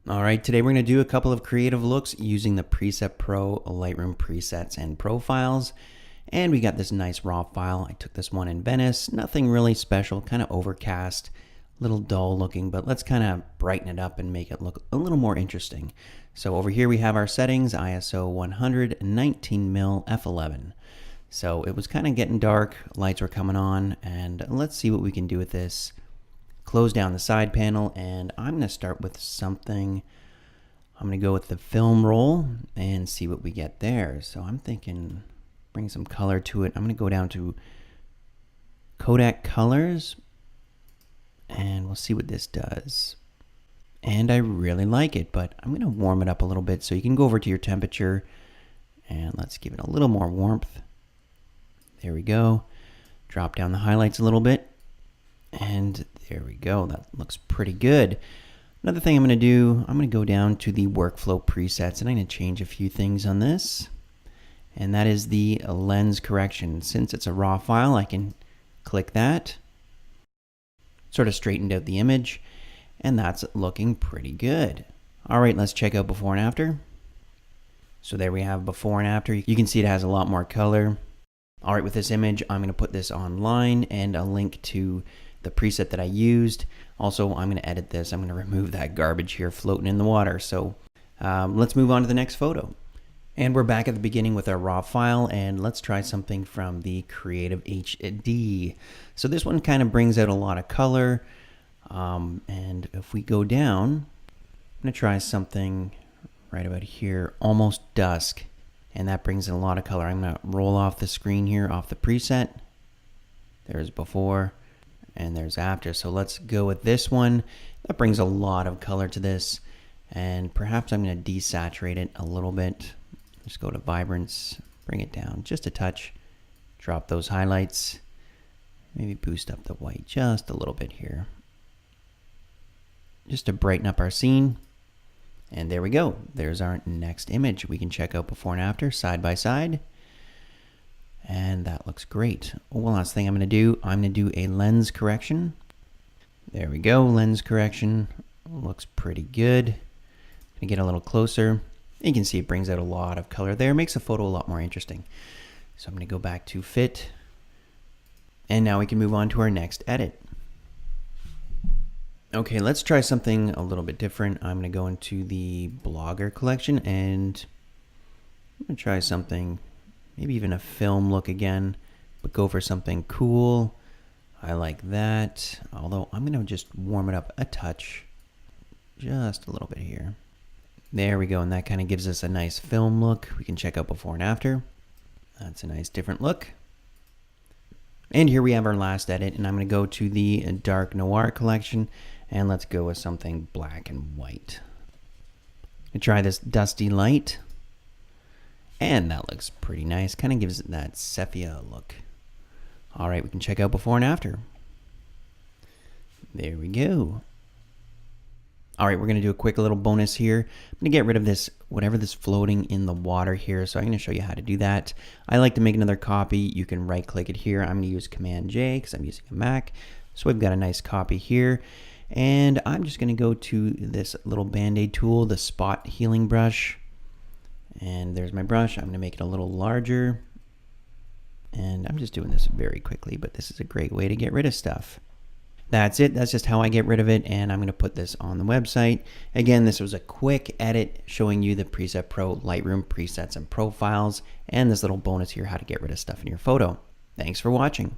All right, today we're going to do a couple of creative looks using the Preset Pro Lightroom presets and profiles. And we got this nice raw file. I took this one in Venice. Nothing really special, kind of overcast, a little dull looking, but let's kind of brighten it up and make it look a little more interesting. So over here we have our settings, ISO 100, 19mm f11. So it was kind of getting dark, lights were coming on, and let's see what we can do with this. Close down the side panel, and I'm going to start with something. I'm going to go with the film roll and see what we get there. So I'm thinking bring some color to it. I'm going to go down to Kodak colors and we'll see what this does. And I really like it, but I'm going to warm it up a little bit so you can go over to your temperature and let's give it a little more warmth. There we go. Drop down the highlights a little bit. And there we go. That looks pretty good. Another thing I'm going to do, I'm going to go down to the workflow presets and I'm going to change a few things on this. And that is the lens correction. Since it's a raw file, I can click that. Sort of straightened out the image. And that's looking pretty good. All right, let's check out before and after. So there we have before and after. You can see it has a lot more color. All right, with this image, I'm going to put this online and a link to the preset that I used. Also, I'm going to edit this. I'm going to remove that garbage here floating in the water. So let's move on to the next photo. And we're back at the beginning with our raw file, and let's try something from the Creative HD. So this one kind of brings out a lot of color. And if we go down, I'm going to try something right about here, almost dusk. And that brings in a lot of color. I'm going to roll off the screen here, off the preset. There's before and there's after. So let's go with this one. That brings a lot of color to this. And perhaps I'm going to desaturate it a little bit. Just go to vibrance, bring it down just a touch. Drop those highlights. Maybe boost up the white just a little bit here. Just to brighten up our scene. And there we go. There's our next image. We can check out before and after, side by side. And that looks great. One last thing I'm going to do, I'm going to do a lens correction. There we go, lens correction. Looks pretty good. I'm going to get a little closer. You can see it brings out a lot of color there. Makes the photo a lot more interesting. So I'm going to go back to fit. And now we can move on to our next edit. Okay, let's try something a little bit different. I'm going to go into the Blogger collection and I'm going to try something, maybe even a film look again, but go for something cool. I like that. Although I'm going to just warm it up a touch, just a little bit here. There we go, and that kind of gives us a nice film look. We can check out before and after. That's a nice different look. And here we have our last edit, and I'm going to go to the Dark Noir collection, and let's go with something black and white. I try this Dusty Light, and that looks pretty nice. Kind of gives it that sepia look. All right, we can check out before and after. There we go. All right, we're going to do a quick little bonus here. I'm going to get rid of this, whatever this floating in the water here. So I'm going to show you how to do that. I like to make another copy. You can right click it here. I'm going to use Command J because I'm using a Mac. So we've got a nice copy here. And I'm just going to go to this little Band-Aid tool, the spot healing brush. And there's my brush. I'm going to make it a little larger. And I'm just doing this very quickly, but this is a great way to get rid of stuff. That's it. That's just how I get rid of it, and I'm going to put this on the website. Again, this was a quick edit showing you the Preset Pro Lightroom presets and profiles, and this little bonus here, how to get rid of stuff in your photo. Thanks for watching.